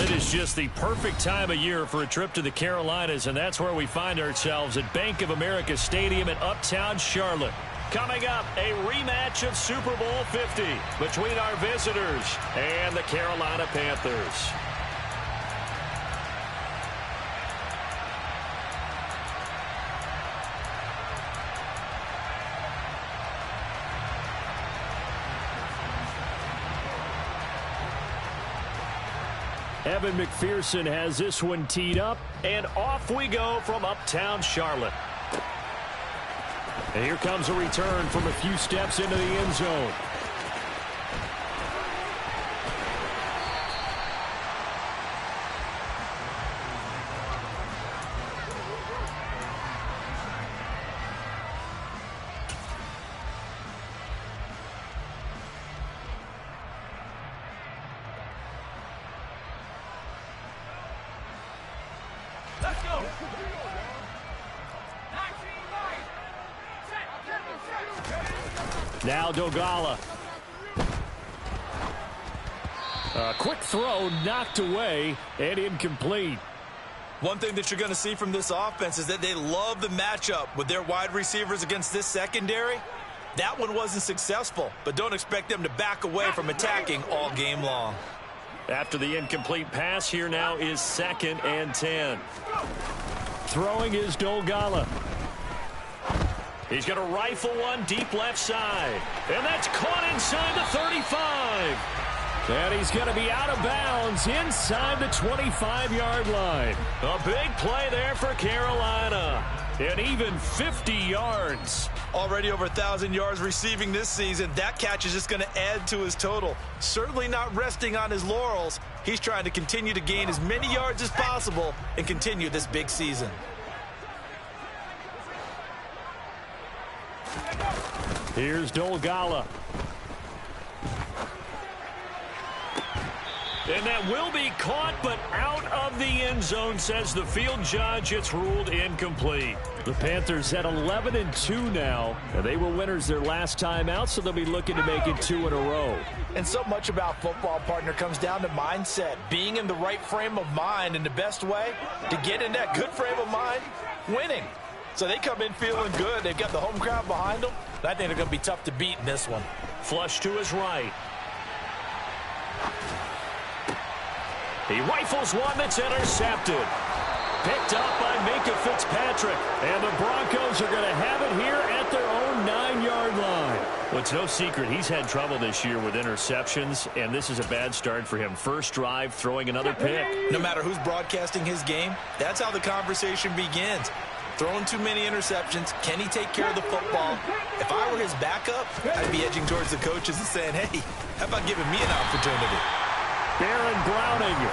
it is just the perfect time of year for a trip to the Carolinas, and that's where we find ourselves at Bank of America Stadium in Uptown Charlotte. Coming up, a rematch of Super Bowl 50 between our visitors and the Carolina Panthers. Evan McPherson has this one teed up, and off we go from Uptown Charlotte. And here comes a return from a few steps into the end zone. Now Dogala. A quick throw knocked away and incomplete. One thing that you're going to see from this offense is that they love the matchup with their wide receivers against this secondary. That one wasn't successful, but don't expect them to back away from attacking all game long. After the incomplete pass, here now is 2nd and 10. Throwing is Dogala. He's going to rifle one deep left side. And that's caught inside the 35. And he's going to be out of bounds inside the 25-yard line. A big play there for Carolina. And even 50 yards. Already over 1,000 yards receiving this season. That catch is just going to add to his total. Certainly not resting on his laurels. He's trying to continue to gain as many yards as possible and continue this big season. Here's Dogala. And that will be caught, but out of the end zone, says the field judge. It's ruled incomplete. The Panthers at 11-2 now. And they were winners their last time out, so they'll be looking to make it 2 in a row. And so much about football, partner, comes down to mindset. Being in the right frame of mind, and the best way to get in that good frame of mind, winning. So they come in feeling good. They've got the home crowd behind them. I think they're going to be tough to beat in this one. Flush to his right. He rifles one that's intercepted. Picked up by Minkah Fitzpatrick. And the Broncos are going to have it here at their own 9-yard line. Well, it's no secret he's had trouble this year with interceptions, and this is a bad start for him. First drive, throwing another pick. No matter who's broadcasting his game, that's how the conversation begins. Throwing too many interceptions. Can he take care of the football? If I were his backup, I'd be edging towards the coaches and saying, hey, how about giving me an opportunity? Baron Browning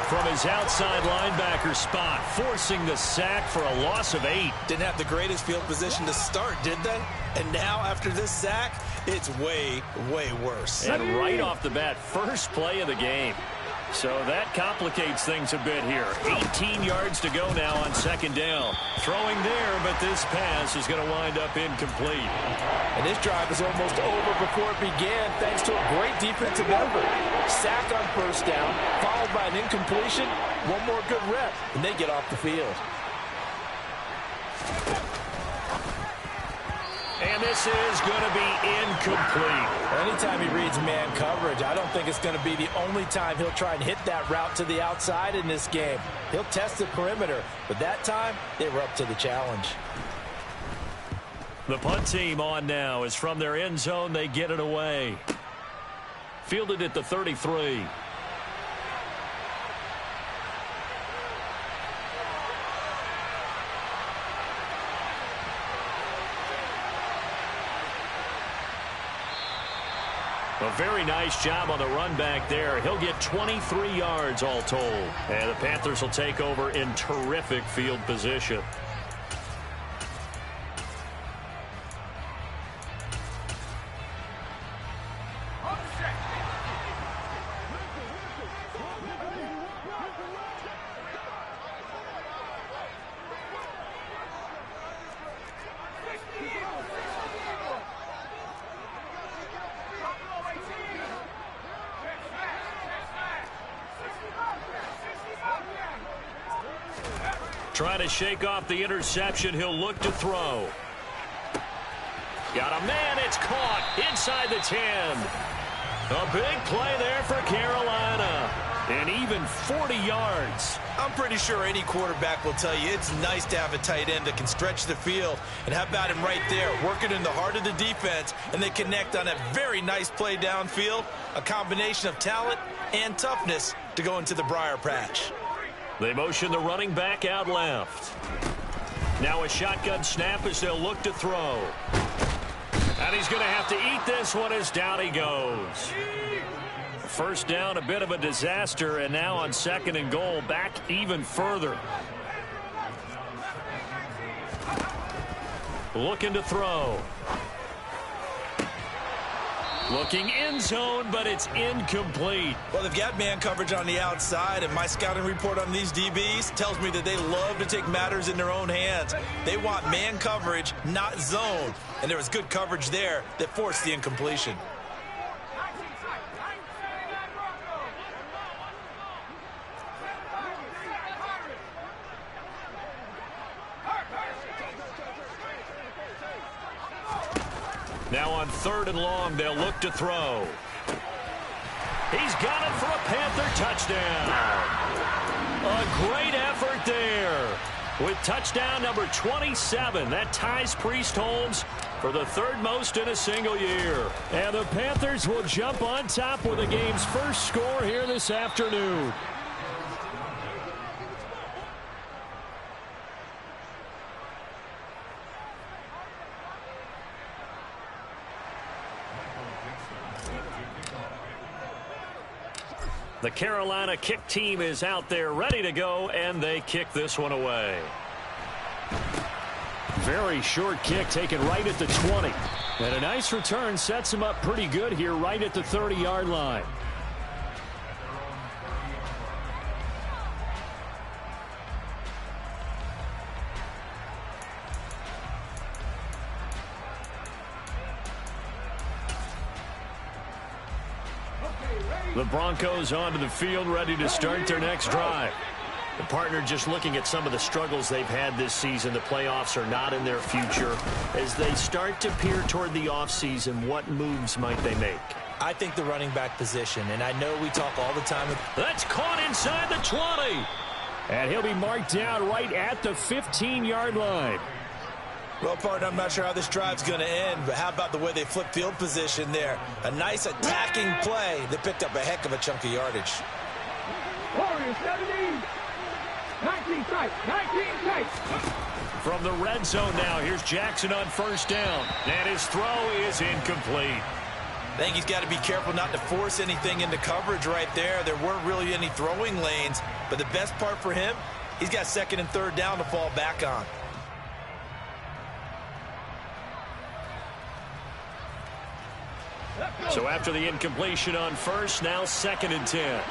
from his outside linebacker spot, forcing the sack for a loss of 8. Didn't have the greatest field position to start, did they? And now after this sack, it's way, way worse. And right off the bat, first play of the game. So that complicates things a bit here. 18 yards to go now on 2nd down. Throwing there, but this pass is going to wind up incomplete. And this drive is almost over before it began, thanks to a great defensive effort. Sack on 1st down, followed by an incompletion. One more good rep, and they get off the field. And this is going to be incomplete. Anytime he reads man coverage, I don't think it's going to be the only time he'll try and hit that route to the outside in this game. He'll test the perimeter, but that time, they were up to the challenge. The punt team on now is from their end zone. They get it away. Fielded at the 33. A very nice job on the run back there. He'll get 23 yards all told. And the Panthers will take over in terrific field position. Trying to shake off the interception. He'll look to throw. Got a man. It's caught inside the 10. A big play there for Carolina. And even 40 yards. I'm pretty sure any quarterback will tell you it's nice to have a tight end that can stretch the field. And how about him right there, working in the heart of the defense, and they connect on a very nice play downfield. A combination of talent and toughness to go into the briar patch. They motion the running back out left. Now a shotgun snap as they'll look to throw. And he's going to have to eat this one as down he goes. First down, a bit of a disaster, and now on 2nd and goal, back even further. Looking to throw. Looking end zone, but it's incomplete. Well, they've got man coverage on the outside, and my scouting report on these DBs tells me that they love to take matters in their own hands. They want man coverage, not zone. And there was good coverage there that forced the incompletion. Now on 3rd and long, they'll look to throw. He's got it for a Panther touchdown. A great effort there. With touchdown number 27, that ties Priest-Holmes for the 3rd most in a single year. And the Panthers will jump on top with the game's first score here this afternoon. The Carolina kick team is out there ready to go, and they kick this one away. Very short kick taken right at the 20. And a nice return sets him up pretty good here right at the 30-yard line. The Broncos onto the field, ready to start their next drive. The partner just looking at some of the struggles they've had this season. The playoffs are not in their future. As they start to peer toward the offseason, what moves might they make? I think the running back position, and I know we talk all the time. That's caught inside the 20. And he'll be marked down right at the 15-yard line. Well, partner, I'm not sure how this drive's going to end, but how about the way they flip field position there? A nice attacking play that picked up a heck of a chunk of yardage. Warriors 17, 19 tight, 19 tight. From the red zone now, here's Jackson on 1st down. And his throw is incomplete. I think he's got to be careful not to force anything into coverage right there. There weren't really any throwing lanes, but the best part for him, he's got 2nd and 3rd down to fall back on. So after the incompletion on 1st, now 2nd and 10.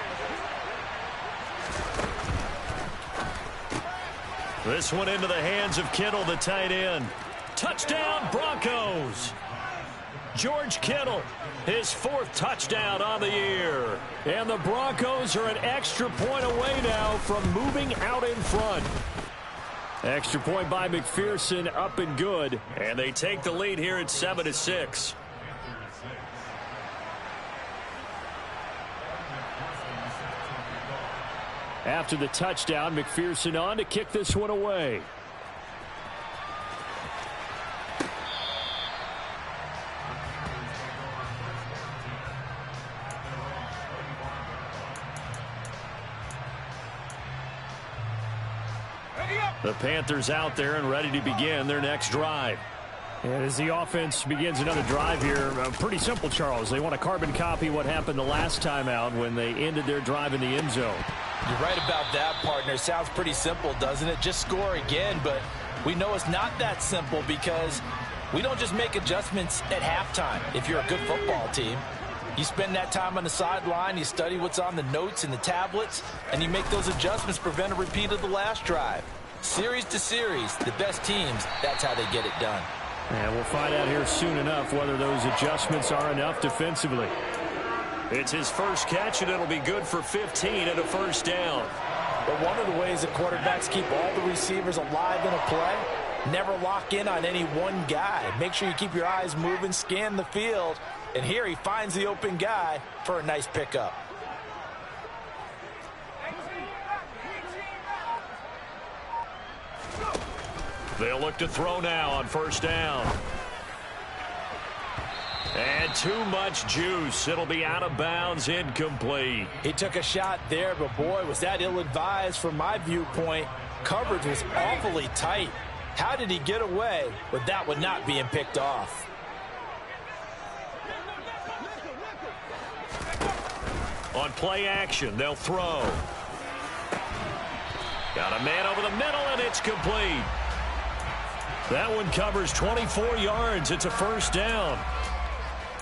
This one into the hands of Kittle, the tight end. Touchdown, Broncos. George Kittle, his 4th touchdown on the year. And the Broncos are an extra point away now from moving out in front. Extra point by McPherson, up and good. And they take the lead here at 7-6. After the touchdown, McPherson on to kick this one away. The Panthers out there and ready to begin their next drive. And as the offense begins another drive here, pretty simple, Charles. They want to carbon copy what happened the last time out when they ended their drive in the end zone. You're right about that, partner. Sounds pretty simple, doesn't it? Just score again, but we know it's not that simple because we don't just make adjustments at halftime if you're a good football team. You spend that time on the sideline, you study what's on the notes and the tablets, and you make those adjustments to prevent a repeat of the last drive. Series to series, the best teams, that's how they get it done. And we'll find out here soon enough whether those adjustments are enough defensively. It's his first catch, and it'll be good for 15 and a 1st down. But one of the ways that quarterbacks keep all the receivers alive in a play, never lock in on any one guy. Make sure you keep your eyes moving, scan the field. And here he finds the open guy for a nice pickup. They'll look to throw now on first down. And too much juice. It'll be out of bounds, incomplete. He took a shot there, but boy, was that ill-advised from my viewpoint. Coverage was awfully tight. How did he get away with that one not being picked off? On play action, they'll throw. Got a man over the middle, and it's complete. That one covers 24 yards. It's a first down.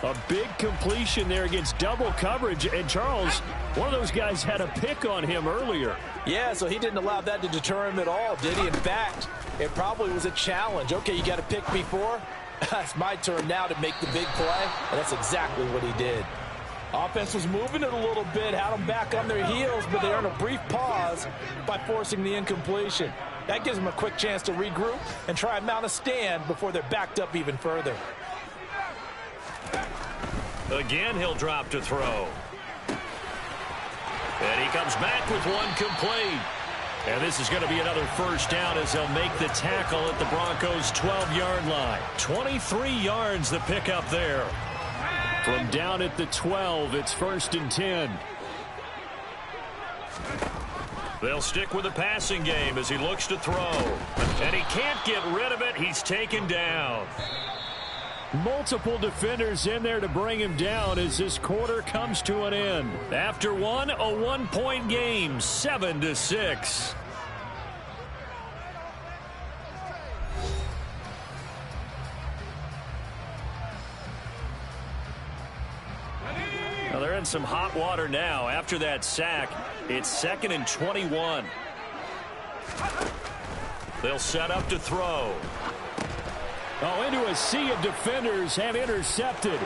A big completion there against double coverage. And Charles, one of those guys had a pick on him earlier. Yeah, so he didn't allow that to deter him at all, did he? In fact, it probably was a challenge. Okay, you got a pick before. It's my turn now to make the big play. And that's exactly what he did. Offense was moving it a little bit, had them back on their heels, but they earned a brief pause by forcing the incompletion. That gives them a quick chance to regroup and try and mount a stand before they're backed up even further. Again, he'll drop to throw. And he comes back with one complete. And this is going to be another first down as they'll make the tackle at the Broncos' 12-yard line. 23 yards the pickup there. From down at the 12, it's 1st and 10. They'll stick with the passing game as he looks to throw. And he can't get rid of it. He's taken down. Multiple defenders in there to bring him down as this quarter comes to an end. After one, a 1-point game, 7-6. Well, they're in some hot water now. After that sack, it's 2nd and 21. They'll set up to throw. Oh, into a sea of defenders and intercepted.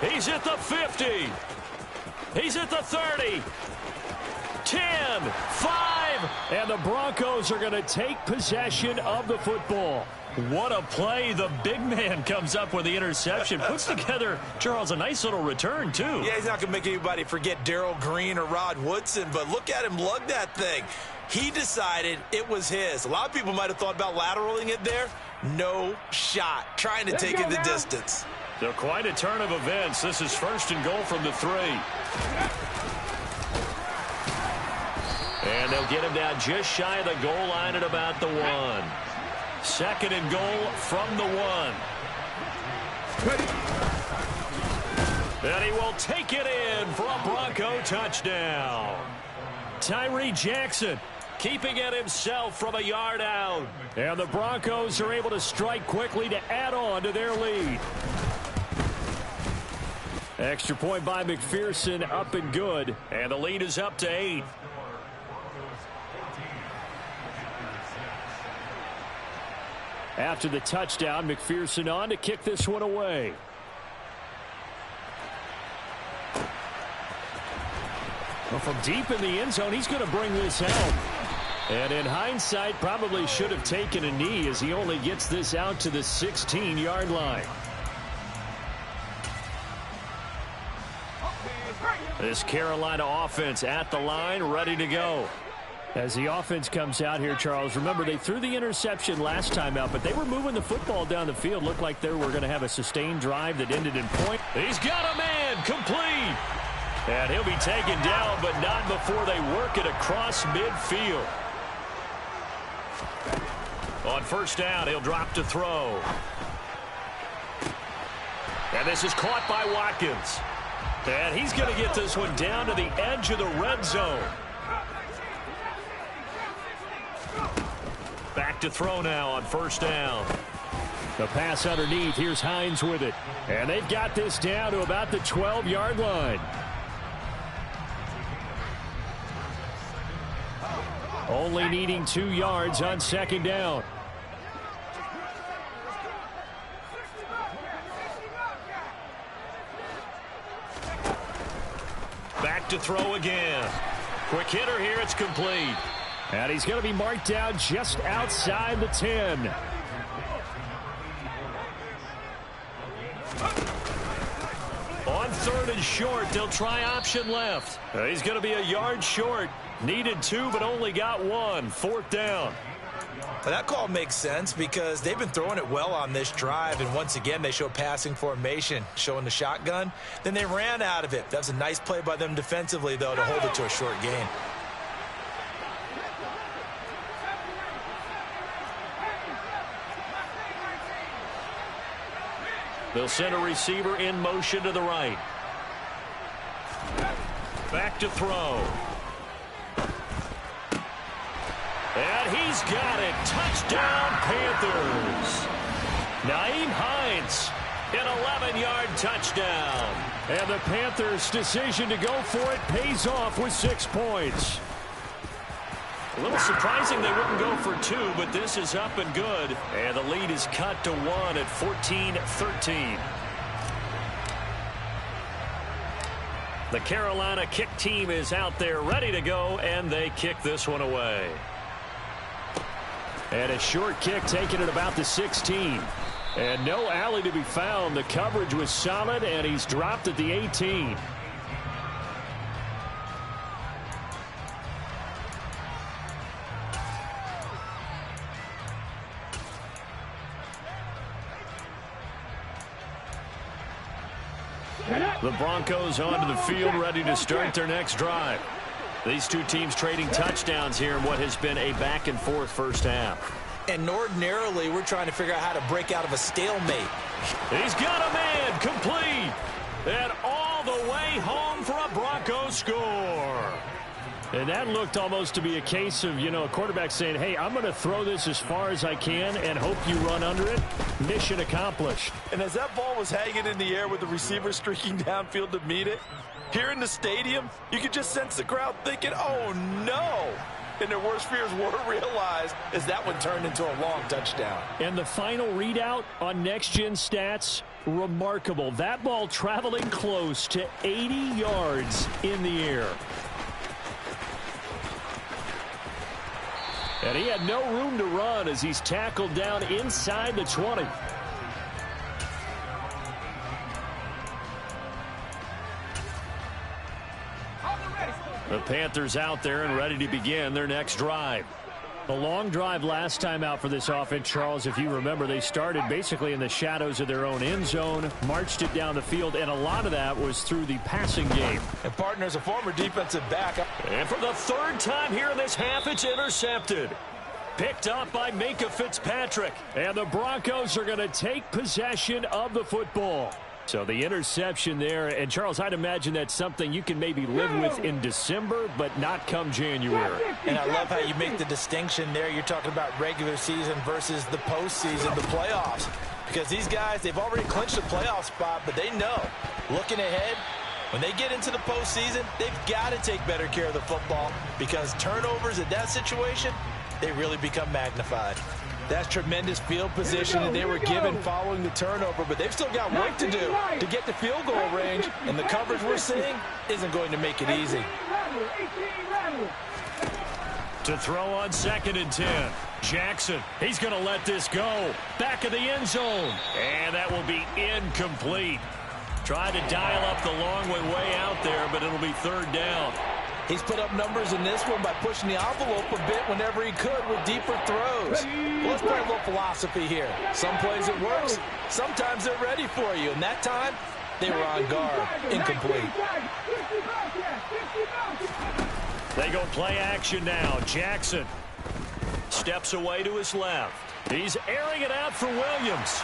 He's at the 50. He's at the 30. 10, 5, and the Broncos are going to take possession of the football. What a play. The big man comes up with the interception. Puts together, Charles, a nice little return, too. Yeah, he's not going to make anybody forget Darrell Green or Rod Woodson, but look at him lug that thing. He decided it was his. A lot of people might have thought about lateraling it there. No shot. Trying to take it the distance. So quite a turn of events. This is 1st and goal from the 3. And they'll get him down just shy of the goal line at about the 1. 2nd and goal from the 1. And he will take it in for a Bronco touchdown. Tyree Jackson keeping it himself from a yard out. And the Broncos are able to strike quickly to add on to their lead. Extra point by McPherson, up and good. And the lead is up to 8. After the touchdown, McPherson on to kick this one away. Well, from deep in the end zone, he's going to bring this out. And in hindsight, probably should have taken a knee as he only gets this out to the 16-yard line. This Carolina offense at the line, ready to go. As the offense comes out here, Charles, remember they threw the interception last time out, but they were moving the football down the field. Looked like they were going to have a sustained drive that ended in point. He's got a man, complete. And he'll be taken down, but not before they work it across midfield. On first down, he'll drop to throw. And this is caught by Watkins. And he's going to get this one down to the edge of the red zone. Back to throw now on first down. The pass underneath. Here's Hines with it. And they've got this down to about the 12-yard line. Only needing 2 yards on second down. Back to throw again. Quick hitter here. It's complete. And he's going to be marked down just outside the 10. On 3rd and short, they'll try option left. He's going to be a yard short. Needed 2, but only got 1. 4th down. Well, that call makes sense because they've been throwing it well on this drive, and once again they show passing formation, showing the shotgun. Then they ran out of it. That was a nice play by them defensively, though, to hold it to a short gain. They'll send a receiver in motion to the right. Back to throw. And he's got it. Touchdown, Panthers. Nyheim Hines, an 11-yard touchdown. And the Panthers' decision to go for it pays off with 6 points. A little surprising they wouldn't go for 2, but this is up and good. And the lead is cut to 1 at 14-13. The Carolina kick team is out there ready to go, and they kick this one away. And a short kick taken at about the 16. And no alley to be found. The coverage was solid, and he's dropped at the 18. The Broncos onto the field, ready to start their next drive. These two teams trading touchdowns here in what has been a back-and-forth first half. And ordinarily, we're trying to figure out how to break out of a stalemate. He's got a man, complete, and all the way home for a Broncos score. And that looked almost to be a case of, a quarterback saying, hey, I'm going to throw this as far as I can and hope you run under it. Mission accomplished. And as that ball was hanging in the air with the receiver streaking downfield to meet it, here in the stadium, you could just sense the crowd thinking, oh, no. And their worst fears were realized as that one turned into a long touchdown. And the final readout on Next Gen Stats, remarkable. That ball traveling close to 80 yards in the air. And he had no room to run as he's tackled down inside the 20. The Panthers out there and ready to begin their next drive. The long drive last time out for this offense, Charles, if you remember, they started basically in the shadows of their own end zone, marched it down the field, and a lot of that was through the passing game. And partner's a former defensive back. And for the 3rd time here in this half, it's intercepted. Picked up by Minkah Fitzpatrick. And the Broncos are going to take possession of the football. So the interception there, and Charles, I'd imagine that's something you can maybe live with in December, but not come January. And I love how you make the distinction there. You're talking about regular season versus the postseason, the playoffs. Because these guys, they've already clinched a playoff spot, but they know, looking ahead, when they get into the postseason, they've got to take better care of the football because turnovers in that situation, they really become magnified. That's tremendous field position that they were given following the turnover, but they've still got work to do to get the field goal range, and the coverage we're seeing isn't going to make it easy. To throw on 2nd and 10. Jackson, he's going to let this go. Back of the end zone. And that will be incomplete. Tried to dial up the long way out there, but it'll be 3rd down. He's put up numbers in this one by pushing the envelope a bit whenever he could with deeper throws. Well, let's play a little philosophy here. Some plays it works. Sometimes they're ready for you. And that time, they were on guard. Incomplete. They go play action now. Jackson steps away to his left. He's airing it out for Williams.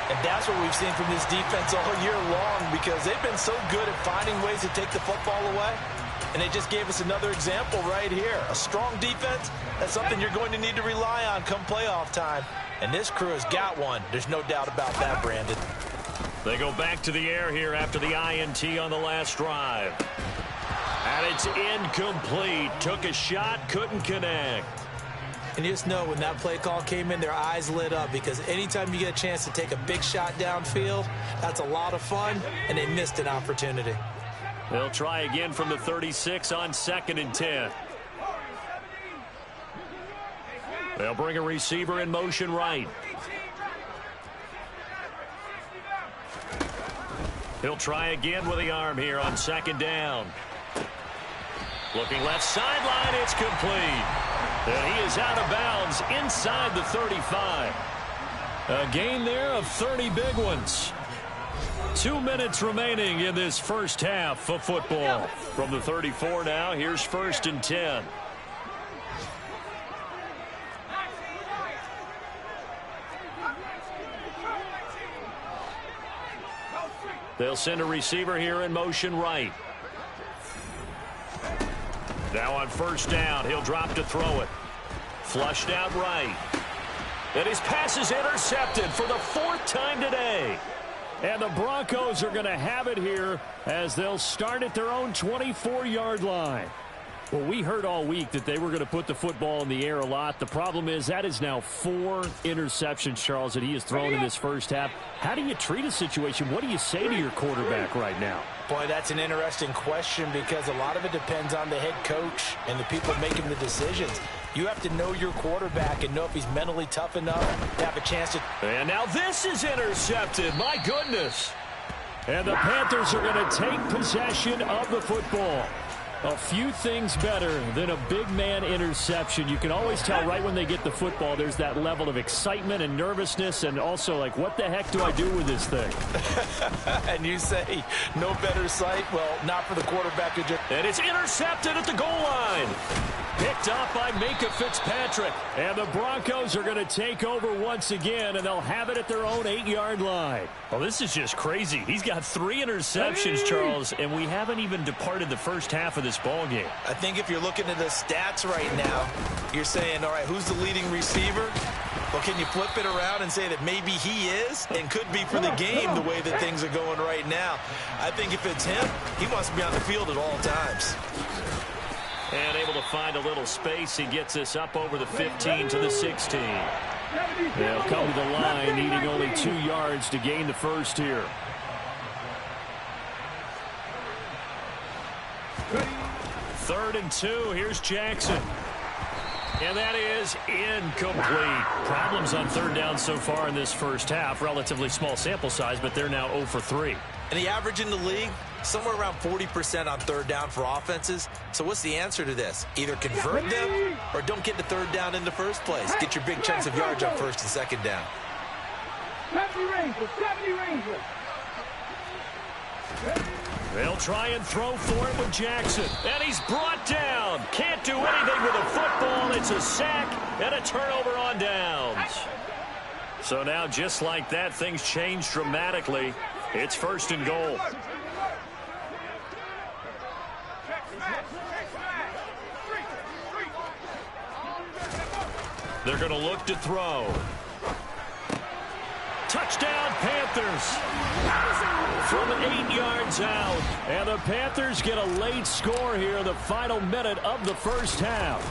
And that's what we've seen from this defense all year long because they've been so good at finding ways to take the football away. And they just gave us another example right here. A strong defense, that's something you're going to need to rely on come playoff time. And this crew has got one. There's no doubt about that, Brandon. They go back to the air here after the INT on the last drive. And it's incomplete. Took a shot, couldn't connect. And you just know when that play call came in, their eyes lit up, because anytime you get a chance to take a big shot downfield, that's a lot of fun, and they missed an opportunity. They'll try again from the 36 on 2nd and 10. They'll bring a receiver in motion right. He'll try again with the arm here on 2nd down. Looking left sideline, it's complete. And he is out of bounds inside the 35. A gain there of 30 big ones. 2 minutes remaining in this first half of football. From the 34 now, here's 1st and 10. They'll send a receiver here in motion right. Now on 1st down, he'll drop to throw it. Flushed out right. And his pass is intercepted for the 4th time today. And the Broncos are going to have it here as they'll start at their own 24-yard line. Well, we heard all week that they were going to put the football in the air a lot. The problem is that is now 4 interceptions, Charles, that he has thrown in this first half. How do you treat a situation? What do you say to your quarterback right now? Boy, that's an interesting question, because a lot of it depends on the head coach and the people making the decisions. You have to know your quarterback and know if he's mentally tough enough to have a chance to... And now this is intercepted. My goodness. And the Panthers are going to take possession of the football. A few things better than a big man interception. You can always tell right when they get the football, there's that level of excitement and nervousness, and also like, what the heck do I do with this thing? And you say, no better sight? Well, not for the quarterback. And it's intercepted at the goal line. Picked up by Minka Fitzpatrick. And the Broncos are going to take over once again, and they'll have it at their own 8-yard line. Well, this is just crazy. He's got 3 interceptions, Charles, and we haven't even departed the first half of this ball game. I think if you're looking at the stats right now, you're saying, all right, who's the leading receiver? Well, can you flip it around and say that maybe he is and could be for the game the way that things are going right now? I think if it's him, he wants to be on the field at all times. And able to find a little space. He gets this up over the 15 to the 16. They'll come to the line, needing only 2 yards to gain the first here. Third and 2. Here's Jackson. And that is incomplete. Problems on 3rd down so far in this first half. Relatively small sample size, but they're now 0 for 3. And the average in the league, somewhere around 40% on 3rd down for offenses. So what's the answer to this? Either convert them or don't get the 3rd down in the first place. Get your big chunks of yards on 1st and 2nd down. 70 Rangers. They'll try and throw for it with Jackson. And he's brought down. Can't do anything with a football. It's a sack and a turnover on downs. So now, just like that, things change dramatically. It's 1st and goal. They're going to look to throw. Touchdown, Panthers. From 8 yards out. And the Panthers get a late score here in the final minute of the first half.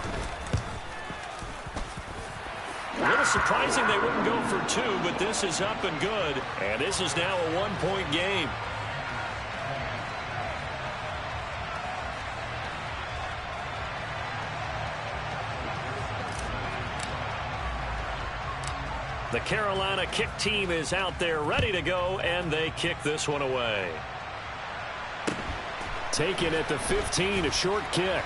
A little surprising they wouldn't go for 2, but this is up and good. And this is now a 1-point game. The Carolina kick team is out there ready to go, and they kick this one away. Taken at the 15, a short kick.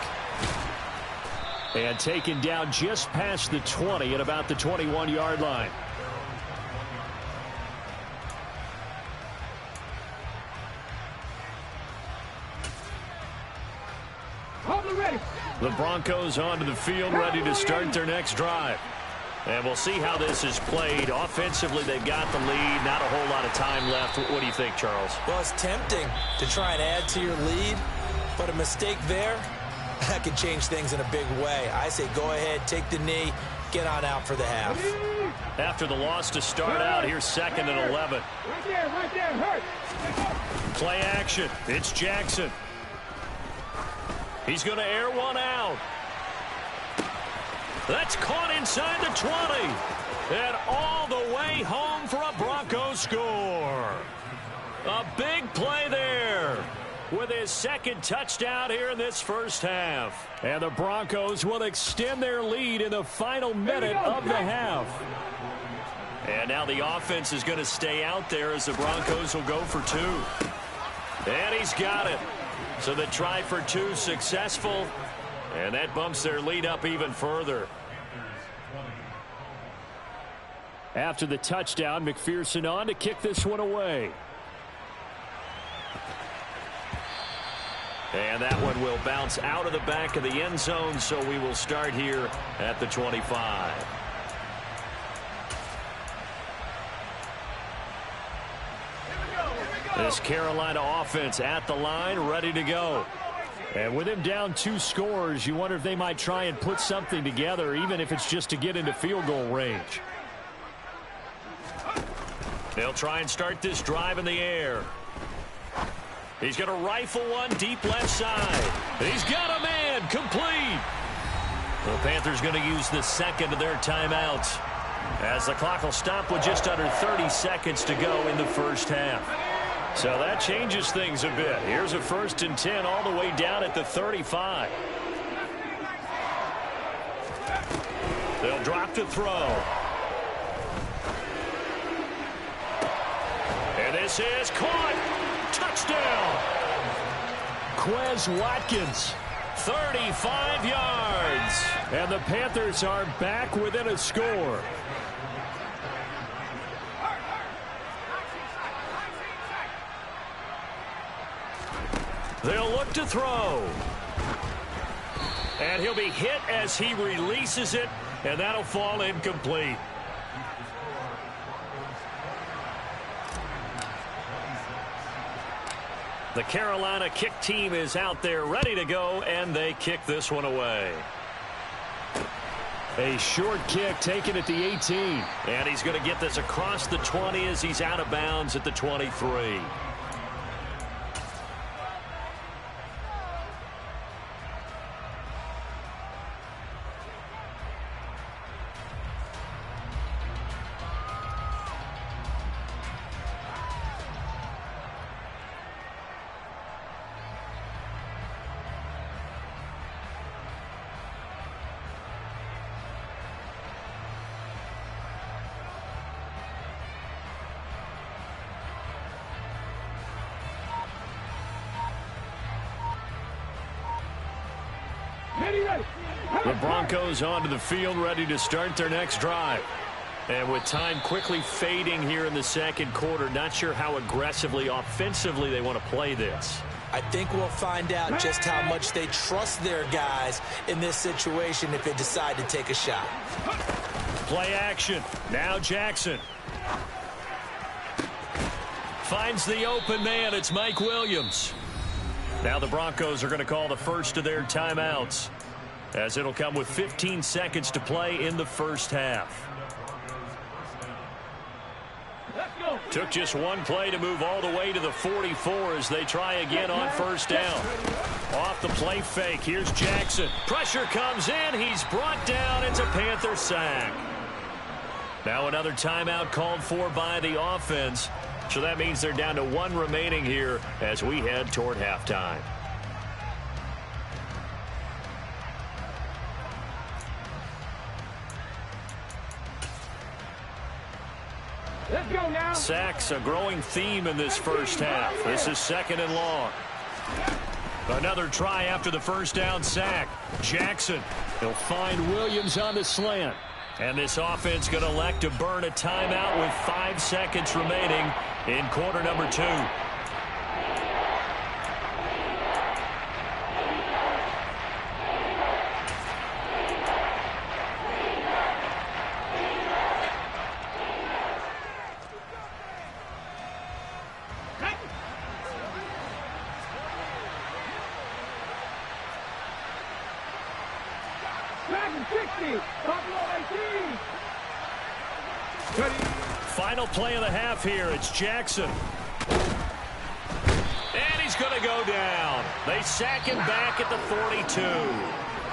And taken down just past the 20 at about the 21-yard line. The Broncos onto the field, ready to start their next drive. And we'll see how this is played. Offensively, they've got the lead. Not a whole lot of time left. What do you think, Charles? Well, it's tempting to try and add to your lead, but a mistake there, that could change things in a big way. I say go ahead, take the knee, get on out for the half. After the loss to start out, here's 2nd and 11. Right there, hurt. Play action. It's Jackson. He's going to air one out. That's caught inside the 20. And all the way home for a Broncos score. A big play there with his second touchdown here in this first half. And the Broncos will extend their lead in the final minute of the half. And now the offense is going to stay out there as the Broncos will go for two. And he's got it. So the try for two successful. And that bumps their lead up even further. After the touchdown, McPherson on to kick this one away. And that one will bounce out of the back of the end zone, so we will start here at the 25. This Carolina offense at the line, ready to go. And with him down 2 scores, you wonder if they might try and put something together, even if it's just to get into field goal range. They'll try and start this drive in the air. He's going to rifle one deep left side. He's got a man complete. The Panthers going to use the second of their timeouts as the clock will stop with just under 30 seconds to go in the first half. So that changes things a bit. Here's a 1st and 10 all the way down at the 35. They'll drop to throw. And this is caught. Touchdown. Quez Watkins. 35 yards. And the Panthers are back within a score. They'll look to throw. And he'll be hit as he releases it, and that'll fall incomplete. The Carolina kick team is out there ready to go, and they kick this one away. A short kick taken at the 18. And he's going to get this across the 20 as he's out of bounds at the 23. The Broncos onto the field ready to start their next drive. And with time quickly fading here in the second quarter, not sure how aggressively, offensively they want to play this. I think we'll find out just how much they trust their guys in this situation if they decide to take a shot. Play action. Now Jackson. Finds the open man. It's Mike Williams. Now the Broncos are going to call the first of their timeouts, as it'll come with 15 seconds to play in the first half. Took just one play to move all the way to the 44 as they try again on first down. Off the play fake. Here's Jackson. Pressure comes in. He's brought down. It's a Panther sack. Now another timeout called for by the offense. So that means they're down to one remaining here as we head toward halftime. Let's go now. Sacks, a growing theme in this first half. This is 2nd and long. Another try after the first down sack. Jackson. He'll find Williams on the slant. And this offense going to elect to burn a timeout with 5 seconds remaining in quarter number 2. Final play of the half here. It's Jackson. And he's going to go down. They sack him back at the 42.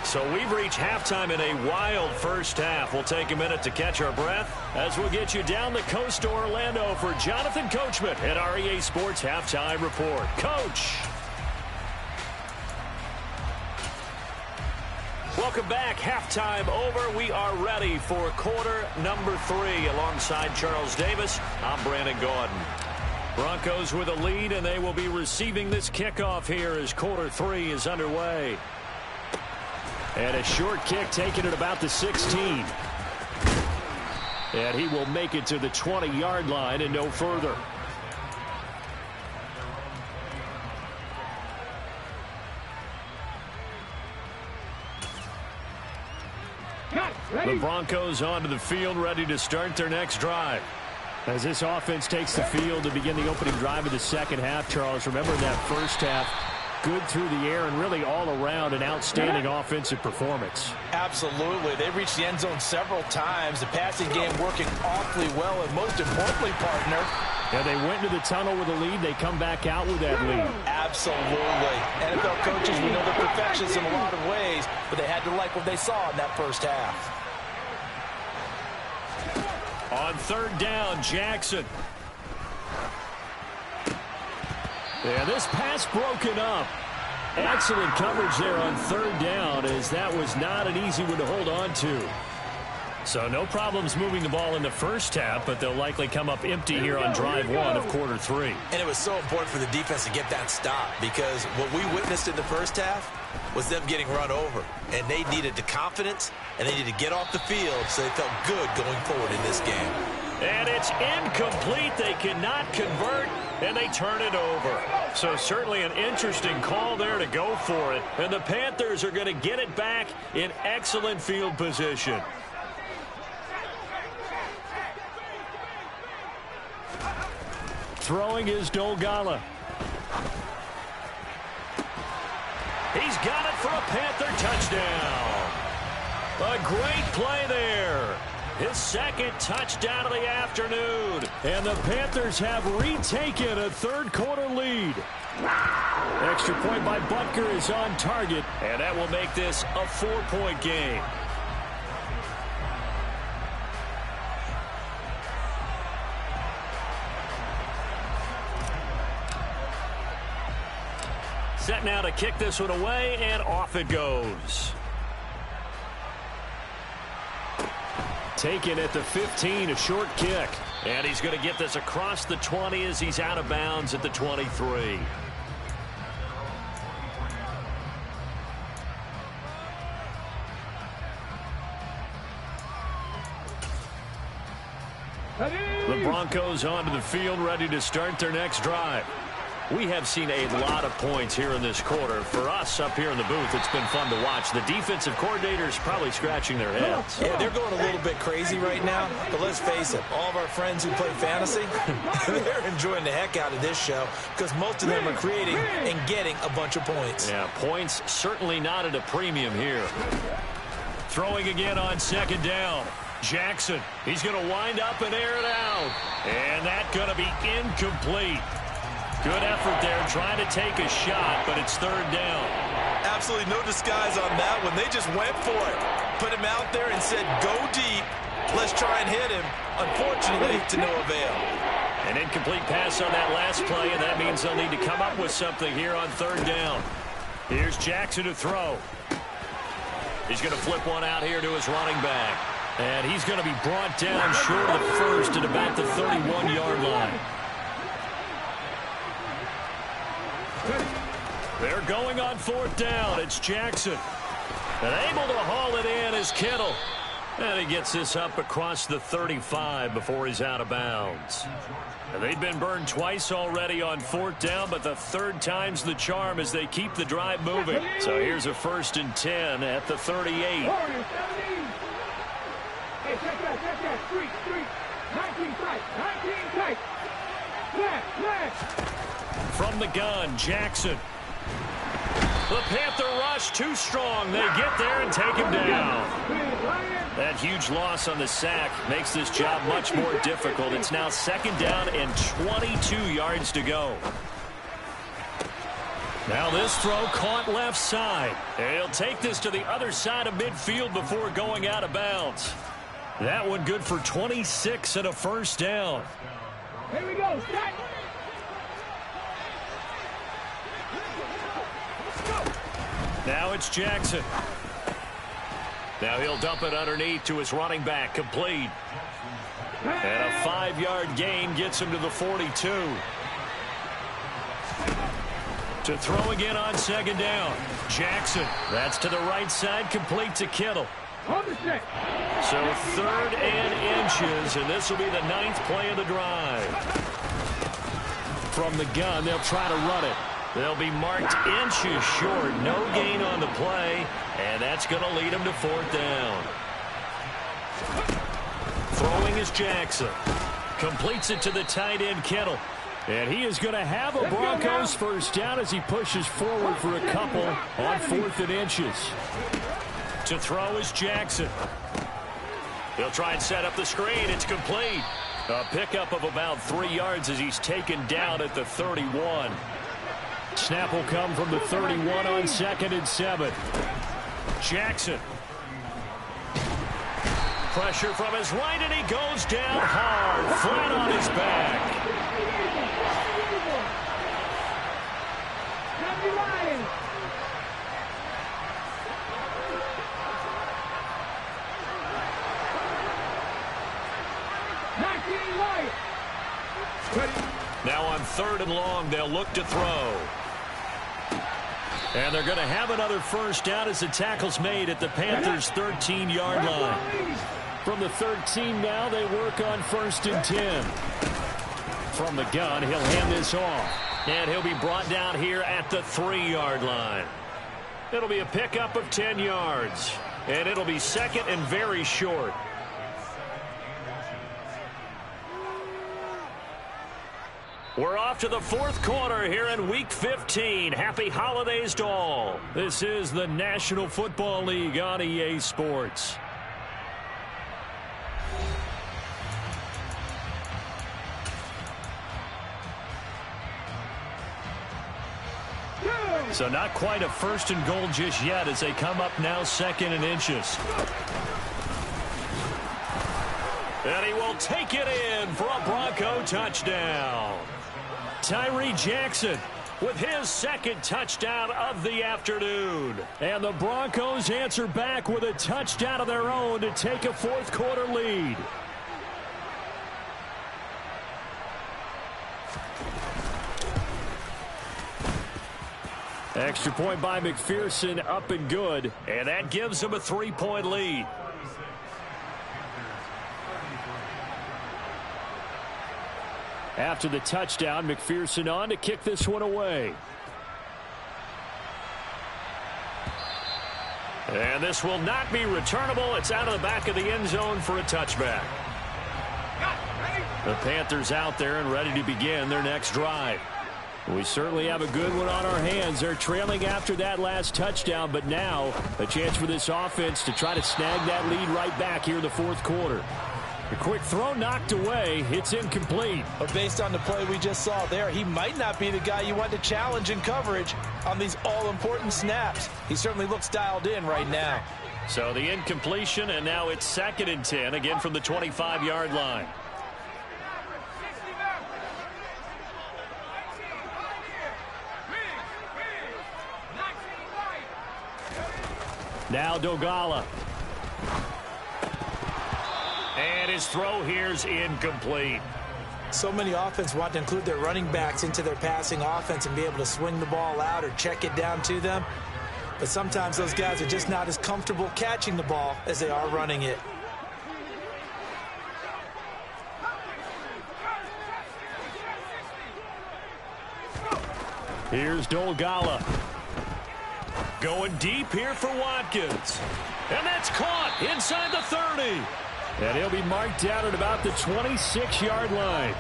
So we've reached halftime in a wild first half. We'll take a minute to catch our breath as we'll get you down the coast to Orlando for Jonathan Coachman at REA Sports Halftime Report. Coach. Welcome back. Halftime over. We are ready for quarter number 3. Alongside Charles Davis, I'm Brandon Gordon. Broncos with a lead, and they will be receiving this kickoff here as quarter 3 is underway. And a short kick taken at about the 16. And he will make it to the 20-yard line and no further. The Broncos onto the field, ready to start their next drive. As this offense takes the field to begin the opening drive of the second half, Charles, remember in that first half, good through the air and really all around an outstanding offensive performance. Absolutely. They reached the end zone several times. The passing game working awfully well, and most importantly, partner, yeah, they went into the tunnel with a lead. They come back out with that lead. Absolutely. NFL coaches, we know they're perfectionists in a lot of ways, but they had to like what they saw in that first half. On third down, Jackson. Yeah, this pass broken up. Excellent coverage there on third down, as that was not an easy one to hold on to. So no problems moving the ball in the first half, but they'll likely come up empty here on drive 1 of quarter 3. And it was so important for the defense to get that stop, because what we witnessed in the first half was them getting run over. And they needed the confidence, and they needed to get off the field so they felt good going forward in this game. And it's incomplete. They cannot convert, and they turn it over. So certainly an interesting call there to go for it. And the Panthers are going to get it back in excellent field position. Throwing is Dolgala. He's got it for a Panther touchdown. A great play there. His second touchdown of the afternoon. And the Panthers have retaken a third-quarter lead. Extra point by Butker is on target, and that will make this a 4-point game. Set now to kick this one away, and off it goes. Taken at the 15, a short kick. And he's going to get this across the 20 as he's out of bounds at the 23. The Broncos onto the field, ready to start their next drive. We have seen a lot of points here in this quarter. For us up here in the booth, it's been fun to watch. The defensive coordinators probably scratching their heads. Yeah, they're going a little bit crazy right now, but let's face it, all of our friends who play fantasy, they're enjoying the heck out of this show because most of them are creating and getting a bunch of points. Yeah, points certainly not at a premium here. Throwing again on second down. Jackson, he's going to wind up and air it out. And that's going to be incomplete. Good effort there, trying to take a shot, but it's third down. Absolutely no disguise on that one. They just went for it. Put him out there and said, go deep. Let's try and hit him. Unfortunately, to no avail. An incomplete pass on that last play, and that means they'll need to come up with something here on third down. Here's Jackson to throw. He's going to flip one out here to his running back. And he's going to be brought down short of the first at about the 31-yard line. They're going on fourth down. It's Jackson. And able to haul it in is Kittle. And he gets this up across the 35 before he's out of bounds. And they've been burned twice already on fourth down, but the third time's the charm as they keep the drive moving. So here's a 1st and 10 at the 38. Hey, check that. Street. 19 tight. Left. From the gun, Jackson. The Panther rush too strong. They get there and take him down. That huge loss on the sack makes this job much more difficult. It's now second down and 22 yards to go. Now this throw caught left side. And he'll take this to the other side of midfield before going out of bounds. That one good for 26 and a first down. Here we go. Start. Now it's Jackson. Now he'll dump it underneath to his running back, complete. And a 5-yard gain gets him to the 42. To throw again on second down. Jackson, that's to the right side, complete to Kittle. So 3rd and inches, and this will be the 9th play of the drive. From the gun, they'll try to run it. They'll be marked inches short. No gain on the play, and that's going to lead them to 4th down. Throwing is Jackson. Completes it to the tight end, Kittle. And he is going to have a Broncos first down as he pushes forward for a couple on 4th and inches. To throw is Jackson. He'll try and set up the screen. It's complete. A pickup of about 3 yards as he's taken down at the 31. Snap will come from the 31 on 2nd and 7. Jackson. Pressure from his right, and he goes down hard, flat on his back. Now on 3rd and long, they'll look to throw. And they're going to have another first down as the tackle's made at the Panthers' 13-yard line. From the 13 now, they work on 1st and 10. From the gun, he'll hand this off. And he'll be brought down here at the 3-yard line. It'll be a pickup of 10 yards. And it'll be 2nd and very short. We're off to the 4th quarter here in Week 15. Happy holidays to all. This is the National Football League on EA Sports. So not quite a 1st and goal just yet as they come up now 2nd and inches. And he will take it in for a Bronco touchdown. Tyree Jackson with his 2nd touchdown of the afternoon. And the Broncos answer back with a touchdown of their own to take a 4th quarter lead. Extra point by McPherson, up and good. And that gives them a 3-point lead. After the touchdown, McPherson on to kick this one away. And this will not be returnable. It's out of the back of the end zone for a touchback. The Panthers out there and ready to begin their next drive. We certainly have a good one on our hands. They're trailing after that last touchdown, but now a chance for this offense to try to snag that lead right back here in the 4th quarter. A quick throw knocked away. It's incomplete. But based on the play we just saw there, he might not be the guy you want to challenge in coverage on these all-important snaps. He certainly looks dialed in right now. So the incompletion, and now it's 2nd and 10, again from the 25-yard line. Now Dogala. And his throw here's incomplete. So many offenses want to include their running backs into their passing offense and be able to swing the ball out or check it down to them. But sometimes those guys are just not as comfortable catching the ball as they are running it. Here's Dogala. Going deep here for Watkins. And that's caught inside the 30. And he'll be marked down at about the 26-yard line.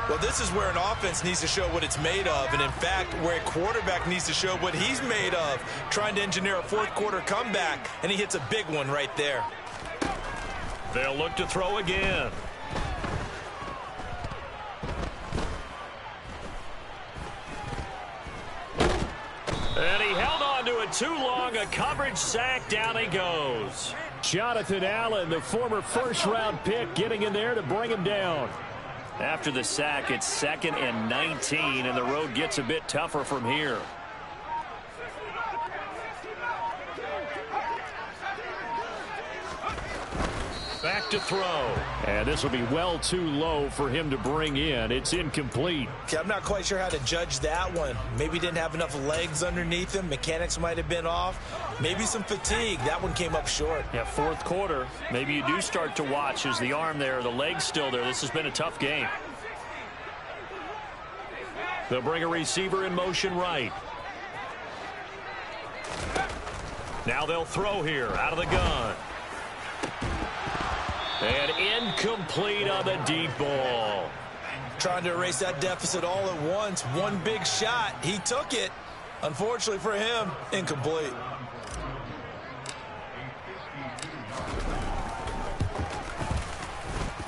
Well, this is where an offense needs to show what it's made of. And, in fact, where a quarterback needs to show what he's made of, trying to engineer a 4th quarter comeback. And he hits a big one right there. They'll look to throw again. but too long. A coverage sack. Down he goes. Jonathan Allen, the former first-round pick, getting in there to bring him down. After the sack, it's 2nd and 19, and the road gets a bit tougher from here. Back to throw. And this will be well too low for him to bring in. It's incomplete. Okay, I'm not quite sure how to judge that one. Maybe didn't have enough legs underneath him. Mechanics might have been off. Maybe some fatigue. That one came up short. Yeah, 4th quarter. Maybe you do start to watch as the arm there, the leg's still there. This has been a tough game. They'll bring a receiver in motion right. Now they'll throw here out of the gun. And incomplete on the deep ball. Trying to erase that deficit all at once. One big shot. He took it. Unfortunately for him, incomplete.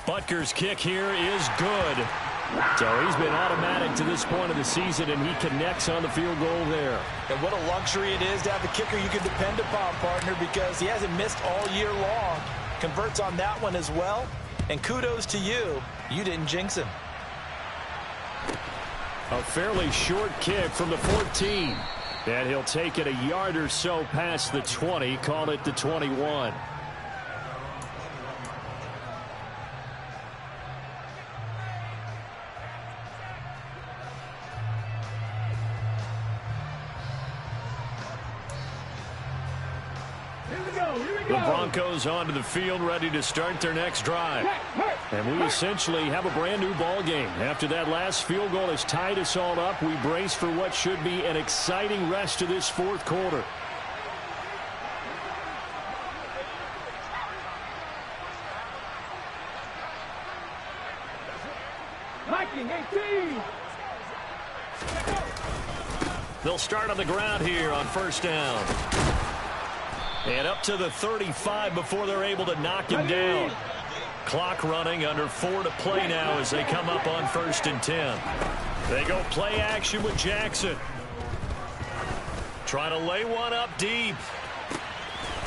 Butker's kick here is good. So he's been automatic to this point of the season, and he connects on the field goal there. And what a luxury it is to have a kicker you can depend upon, partner, because he hasn't missed all year long. Converts on that one as well. And kudos to you. You didn't jinx him. A fairly short kick from the 14. And he'll take it a yard or so past the 20. Call it the 21. The Broncos onto the field, ready to start their next drive. And we essentially have a brand new ball game. After that last field goal has tied us all up, we brace for what should be an exciting rest of this 4th quarter. They'll start on the ground here on 1st down. And up to the 35 before they're able to knock him down. Clock running, under 4 to play now as they come up on 1st and 10. They go play action with Jackson. Trying to lay one up deep.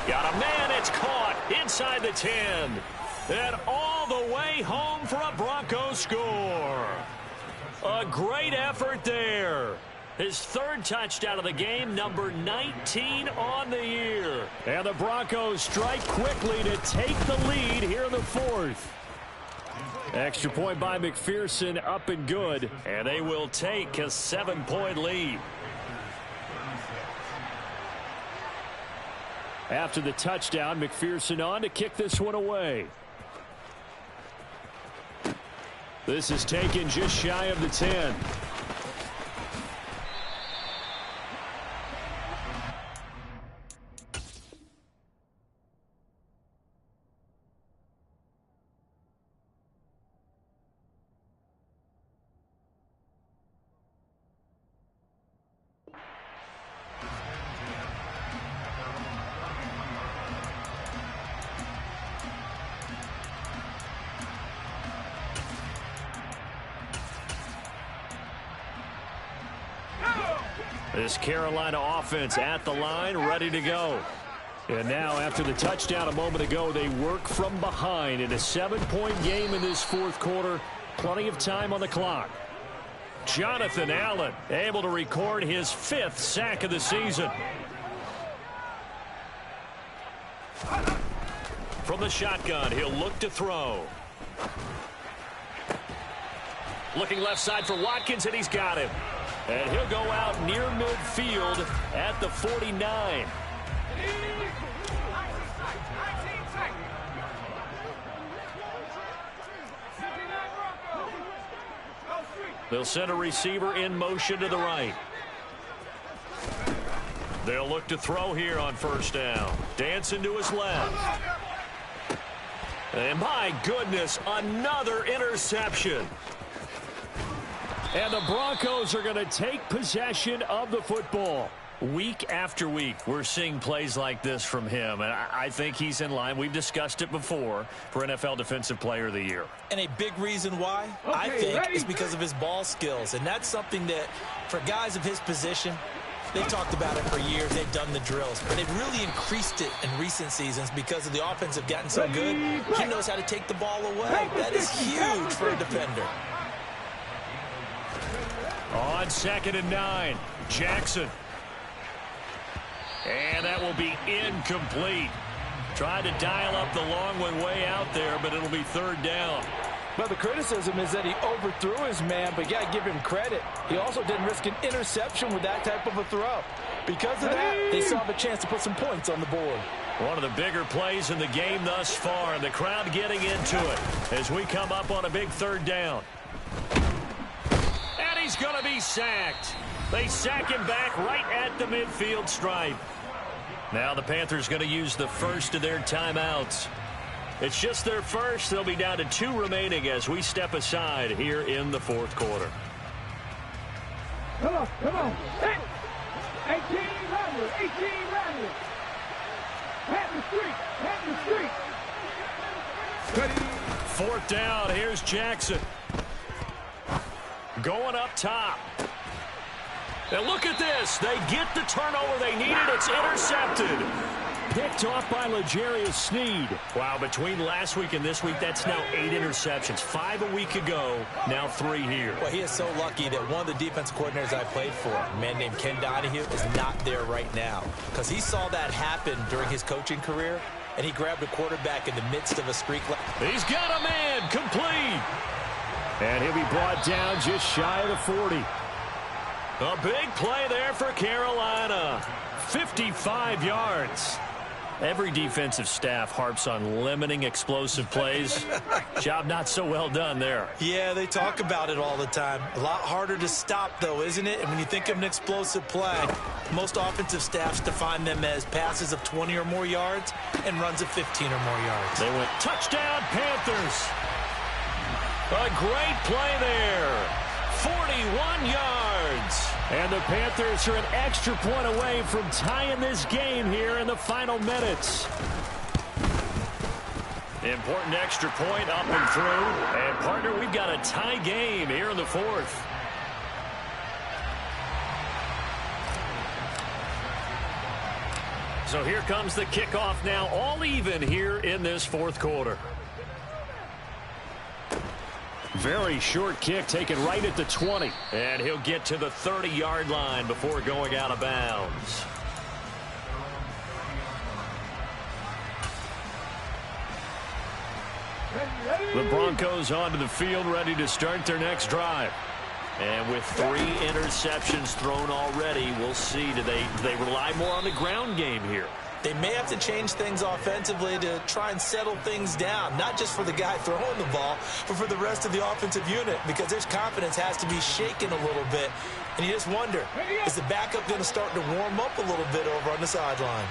Got a man, it's caught inside the 10. And all the way home for a Broncos score. A great effort there. His 3rd touchdown of the game, number 19 on the year. And the Broncos strike quickly to take the lead here in the 4th. Extra point by McPherson, up and good. And they will take a 7-point lead. After the touchdown, McPherson on to kick this one away. This is taken just shy of the 10. This Carolina offense at the line, ready to go. And now, after the touchdown a moment ago, they work from behind in a 7-point game in this 4th quarter. Plenty of time on the clock. Jonathan Allen able to record his 5th sack of the season. From the shotgun, he'll look to throw. Looking left side for Watkins, and he's got him. And he'll go out near midfield at the 49. They'll send a receiver in motion to the right. They'll look to throw here on 1st down. Dancing to his left. And my goodness, another interception. And the Broncos are going to take possession of the football. Week after week, we're seeing plays like this from him, and I think he's in line. We've discussed it before for NFL Defensive Player of the Year. And a big reason why, I think, is because of his ball skills. And that's something that, for guys of his position, They've talked about it for years. They've done the drills, but they've really increased it in recent seasons because of the offense have gotten so good. He knows how to take the ball away. That is huge for a defender. On 2nd and 9, Jackson. And that will be incomplete. Tried to dial up the long one way out there, but it'll be 3rd down. Well, the criticism is that he overthrew his man, but you got to give him credit. He also didn't risk an interception with that type of a throw. Because of that, they still have a chance to put some points on the board. One of the bigger plays in the game thus far, and the crowd getting into it as we come up on a big 3rd down. And he's going to be sacked. They sack him back right at the midfield stripe. Now the Panthers going to use the first of their timeouts. It's just their first. They'll be down to 2 remaining as we step aside here in the 4th quarter. Come on, come on. 18 Rattler, 18 Rattler. Pat the street. 4th down. Here's Jackson. Going up top. And look at this. They get the turnover they needed. It's intercepted. Picked off by L'Jarius Sneed. Wow, between last week and this week, that's now 8 interceptions. 5 a week ago, now 3 here. Well, he is so lucky that one of the defensive coordinators I played for, a man named Ken Donahue, is not there right now. Because he saw that happen during his coaching career, and he grabbed a quarterback in the midst of a streak. He's got a man, complete. And he'll be brought down just shy of the 40. A big play there for Carolina. 55 yards. Every defensive staff harps on limiting explosive plays. Job not so well done there. Yeah, they talk about it all the time. A lot harder to stop, though, isn't it? And when you think of an explosive play, most offensive staffs define them as passes of 20 or more yards and runs of 15 or more yards. They went touchdown, Panthers. A great play there. 41 yards. And the Panthers are an extra point away from tying this game here in the final minutes. Important extra point up and through. And, partner, we've got a tie game here in the 4th. So here comes the kickoff now, all even here in this 4th quarter. Very short kick taken right at the 20. And he'll get to the 30-yard line before going out of bounds. The Broncos onto the field ready to start their next drive. And with 3 interceptions thrown already, we'll see. Do they rely more on the ground game here? They may have to change things offensively to try and settle things down, not just for the guy throwing the ball, but for the rest of the offensive unit, because their confidence has to be shaken a little bit. And you just wonder, is the backup going to start to warm up a little bit over on the sideline?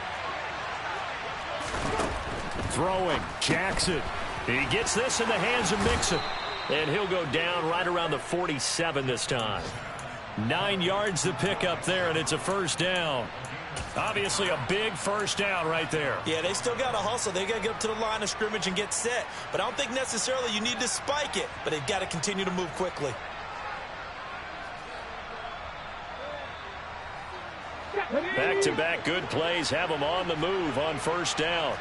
Throwing, Jackson. He gets this in the hands of Mixon. And he'll go down right around the 47 this time. 9 yards to pick up there, and it's a 1st down. Obviously a big 1st down right there. Yeah, they still got to hustle. They got to get up to the line of scrimmage and get set. But I don't think necessarily you need to spike it. But they've got to continue to move quickly. Back-to-back good plays have them on the move on 1st down.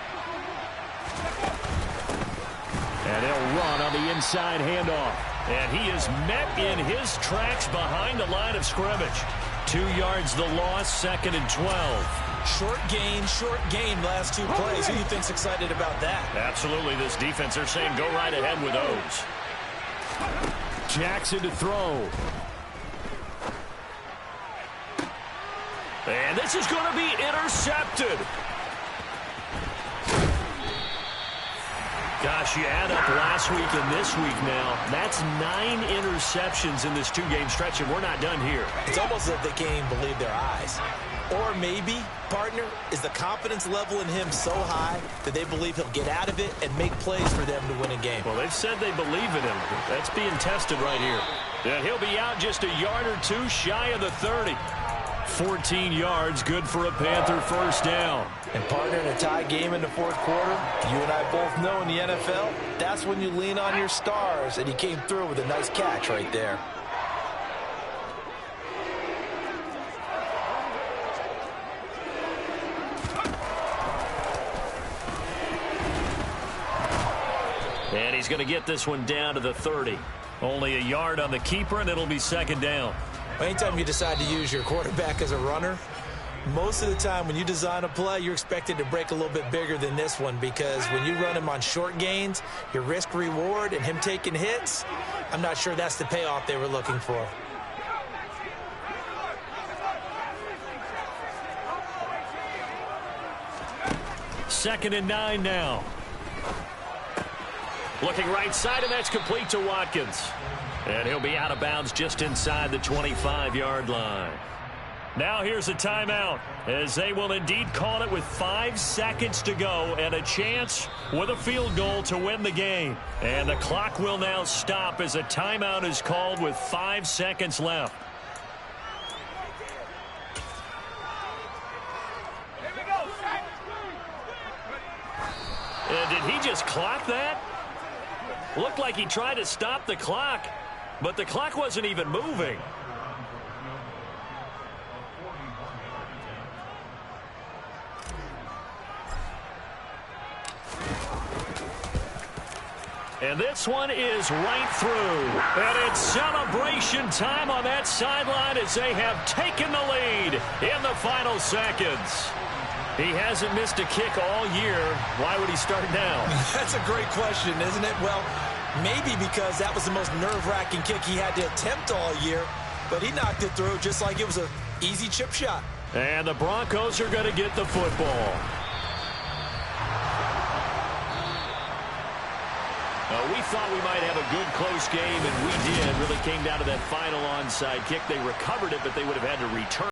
And he'll run on the inside handoff. And he is met in his tracks behind the line of scrimmage. 2 yards the loss, 2nd and 12. Short gain last 2 plays. Who do you think's excited about that? Absolutely. This defense, they're saying go right ahead with those. Jackson to throw. And this is going to be intercepted. Gosh, you add up last week and this week now. That's 9 interceptions in this 2-game stretch, and we're not done here. It's almost as if they can't even believe their eyes. Or maybe, partner, is the confidence level in him so high that they believe he'll get out of it and make plays for them to win a game. Well, they've said they believe in him. That's being tested right here. And he'll be out just a yard or 2 shy of the 30. 14 yards, good for a Panther 1st down. And partner, in a tie game in the 4th quarter, you and I both know in the NFL, that's when you lean on your stars, and he came through with a nice catch right there. And he's going to get this one down to the 30. Only a yard on the keeper, and it'll be second down. Anytime you decide to use your quarterback as a runner, most of the time when you design a play, you're expected to break a little bit bigger than this one, because when you run him on short gains, your risk-reward and him taking hits, I'm not sure that's the payoff they were looking for. Second and 9 now. Looking right side, and that's complete to Watkins. And he'll be out of bounds just inside the 25-yard line. Now here's a timeout, as they will indeed call it with 5 seconds to go and a chance with a field goal to win the game. And the clock will now stop as a timeout is called with 5 seconds left. And did he just clock that? Looked like he tried to stop the clock, but the clock wasn't even moving. And this one is right through. And it's celebration time on that sideline as they have taken the lead in the final seconds. He hasn't missed a kick all year. Why would he start now? That's a great question, isn't it? Well, maybe because that was the most nerve-wracking kick he had to attempt all year. But he knocked it through just like it was an easy chip shot. And the Broncos are going to get the football. We thought we might have a good close game, and we did. Really came down to that final onside kick. They recovered it, but they would have had to return.